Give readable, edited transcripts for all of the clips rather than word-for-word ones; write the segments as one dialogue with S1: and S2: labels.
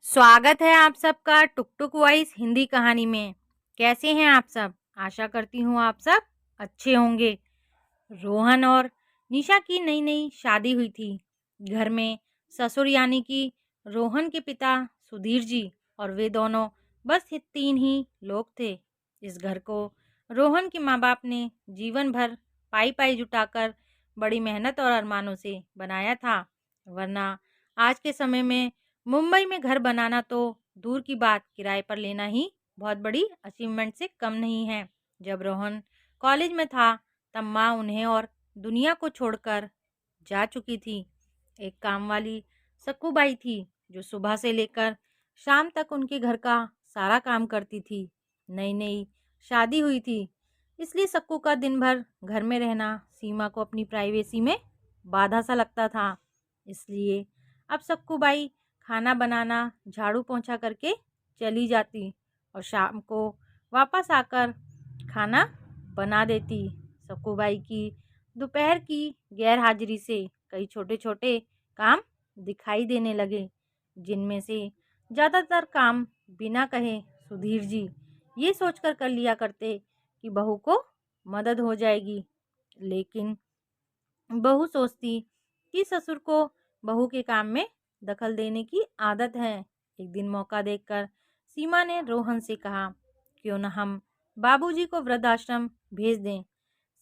S1: स्वागत है आप सबका टुक टुक वॉइस हिंदी कहानी में। कैसे हैं आप सब? आशा करती हूँ आप सब अच्छे होंगे। रोहन और निशा की नई नई शादी हुई थी। घर में ससुर यानी कि रोहन के पिता सुधीर जी और वे दोनों बस ये तीन ही लोग थे। इस घर को रोहन के माँ बाप ने जीवन भर पाई पाई जुटाकर बड़ी मेहनत और अरमानों से बनाया था। वरना आज के समय में मुंबई में घर बनाना तो दूर की बात, किराए पर लेना ही बहुत बड़ी अचीवमेंट से कम नहीं है। जब रोहन कॉलेज में था तब माँ उन्हें और दुनिया को छोड़कर जा चुकी थी। एक काम वाली सक्कूबाई थी जो सुबह से लेकर शाम तक उनके घर का सारा काम करती थी। नई नई शादी हुई थी, इसलिए सक्कू का दिन भर घर में रहना सीमा को अपनी प्राइवेसी में बाधा सा लगता था। इसलिए अब सक्कूबाई खाना बनाना, झाड़ू पोंछा करके चली जाती और शाम को वापस आकर खाना बना देती। सक्कूबाई की दोपहर की गैर हाजिरी से कई छोटे छोटे काम दिखाई देने लगे, जिनमें से ज़्यादातर काम बिना कहे सुधीर जी ये सोचकर कर लिया करते कि बहू को मदद हो जाएगी। लेकिन बहू सोचती कि ससुर को बहू के काम में दखल देने की आदत है। एक दिन मौका देखकर सीमा ने रोहन से कहा, क्यों न हम बाबूजी को वृद्धाश्रम भेज दें।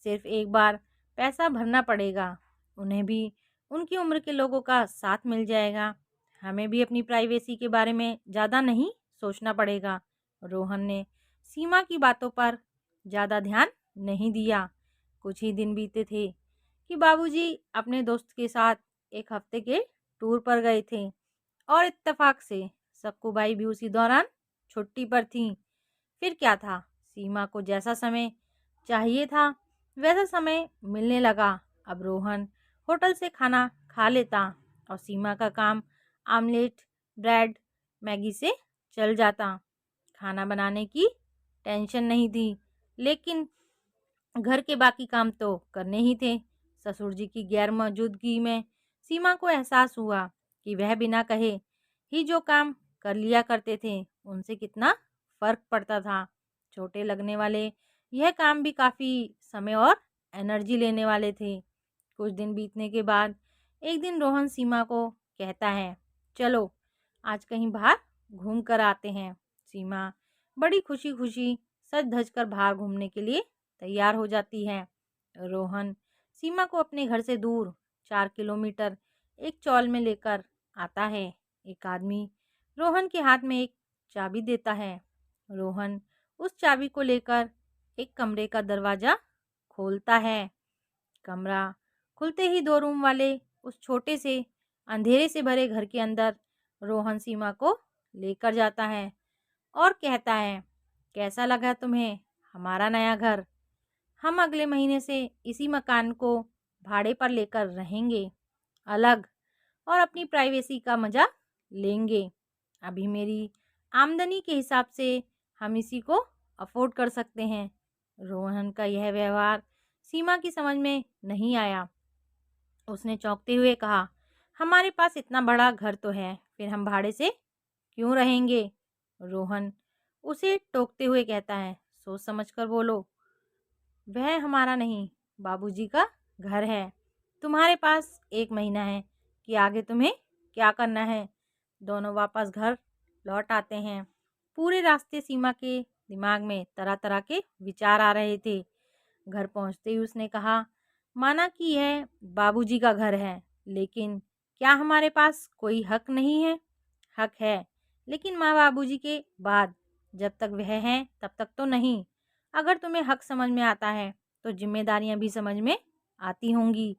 S1: सिर्फ एक बार पैसा भरना पड़ेगा, उन्हें भी उनकी उम्र के लोगों का साथ मिल जाएगा। हमें भी अपनी प्राइवेसी के बारे में ज़्यादा नहीं सोचना पड़ेगा। रोहन ने सीमा की बातों पर ज़्यादा ध्यान नहीं दिया। कुछ ही दिन बीते थे कि बाबूजी अपने दोस्त के साथ एक हफ्ते के टूर पर गए थे और इत्तेफाक से सक्कूबाई भी उसी दौरान छुट्टी पर थी। फिर क्या था, सीमा को जैसा समय चाहिए था वैसा समय मिलने लगा। अब रोहन होटल से खाना खा लेता और सीमा का काम आमलेट, ब्रेड, मैगी से चल जाता। खाना बनाने की टेंशन नहीं थी, लेकिन घर के बाकी काम तो करने ही थे। ससुर जी की गैर मौजूदगी में सीमा को एहसास हुआ कि वह बिना कहे ही जो काम कर लिया करते थे उनसे कितना फर्क पड़ता था। छोटे लगने वाले यह काम भी काफ़ी समय और एनर्जी लेने वाले थे। कुछ दिन बीतने के बाद एक दिन रोहन सीमा को कहता है, चलो आज कहीं बाहर घूम कर आते हैं। सीमा बड़ी खुशी खुशी सज धज कर बाहर घूमने के लिए तैयार हो जाती है। रोहन सीमा को अपने घर से दूर 4 किलोमीटर एक चौल में लेकर आता है। एक आदमी रोहन के हाथ में एक चाबी देता है। रोहन उस चाबी को लेकर एक कमरे का दरवाज़ा खोलता है। कमरा खुलते ही 2 रूम वाले उस छोटे से अंधेरे से भरे घर के अंदर रोहन सीमा को लेकर जाता है और कहता है, कैसा लगा तुम्हें हमारा नया घर? हम अगले महीने से इसी मकान को भाड़े पर लेकर रहेंगे, अलग, और अपनी प्राइवेसी का मज़ा लेंगे। अभी मेरी आमदनी के हिसाब से हम इसी को अफोर्ड कर सकते हैं। रोहन का यह व्यवहार सीमा की समझ में नहीं आया। उसने चौंकते हुए कहा, हमारे पास इतना बड़ा घर तो है, फिर हम भाड़े से क्यों रहेंगे? रोहन उसे टोकते हुए कहता है, सोच समझ कर बोलो, वह हमारा नहीं बाबूजी का घर है। तुम्हारे पास 1 महीना है कि आगे तुम्हें क्या करना है। दोनों वापस घर लौट आते हैं। पूरे रास्ते सीमा के दिमाग में तरह तरह के विचार आ रहे थे। घर पहुंचते ही उसने कहा, माना कि यह बाबूजी का घर है, लेकिन क्या हमारे पास कोई हक नहीं है? हक है, लेकिन माँ बाबूजी के बाद जब तक वह हैं तब तक तो नहीं। अगर तुम्हें हक समझ में आता है तो जिम्मेदारियां भी समझ में आती होंगी।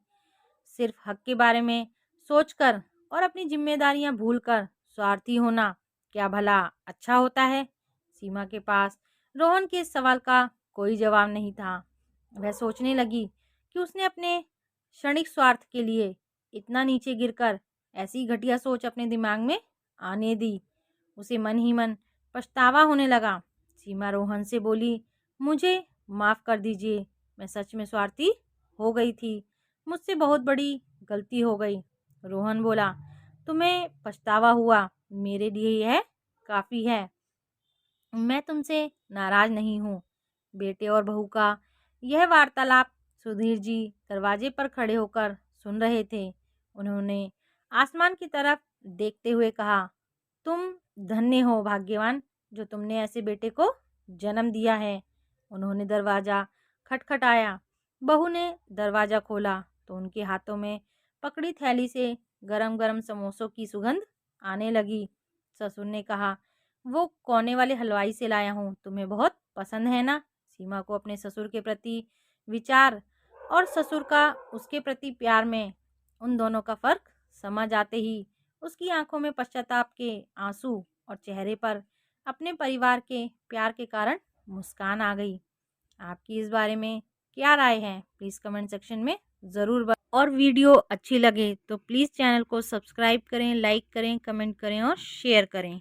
S1: सिर्फ हक के बारे में सोचकर और अपनी जिम्मेदारियां भूलकर स्वार्थी होना क्या भला अच्छा होता है? सीमा के पास रोहन के इस सवाल का कोई जवाब नहीं था। वह सोचने लगी कि उसने अपने क्षणिक स्वार्थ के लिए इतना नीचे गिरकर ऐसी घटिया सोच अपने दिमाग में आने दी। उसे मन ही मन पछतावा होने लगा। सीमा रोहन से बोली, मुझे माफ़ कर दीजिए, मैं सच में स्वार्थी हो गई थी, मुझसे बहुत बड़ी गलती हो गई। रोहन बोला, तुम्हें पछतावा हुआ, मेरे लिए यह काफ़ी है। मैं तुमसे नाराज नहीं हूँ। बेटे और बहू का यह वार्तालाप सुधीर जी दरवाजे पर खड़े होकर सुन रहे थे। उन्होंने आसमान की तरफ देखते हुए कहा, तुम धन्य हो भाग्यवान जो तुमने ऐसे बेटे को जन्म दिया है। उन्होंने दरवाज़ा खटखटाया। बहू ने दरवाज़ा खोला तो उनके हाथों में पकड़ी थैली से गरम गरम समोसों की सुगंध आने लगी। ससुर ने कहा, वो कोने वाले हलवाई से लाया हूँ, तुम्हें बहुत पसंद है ना। सीमा को अपने ससुर के प्रति विचार और ससुर का उसके प्रति प्यार में उन दोनों का फर्क समझ आते ही उसकी आंखों में पश्चाताप के आंसू और चेहरे पर अपने परिवार के प्यार के कारण मुस्कान आ गई। आपकी इस बारे में क्या राय है, प्लीज़ कमेंट सेक्शन में ज़रूर और वीडियो अच्छी लगे तो प्लीज़ चैनल को सब्सक्राइब करें, लाइक करें, कमेंट करें और शेयर करें।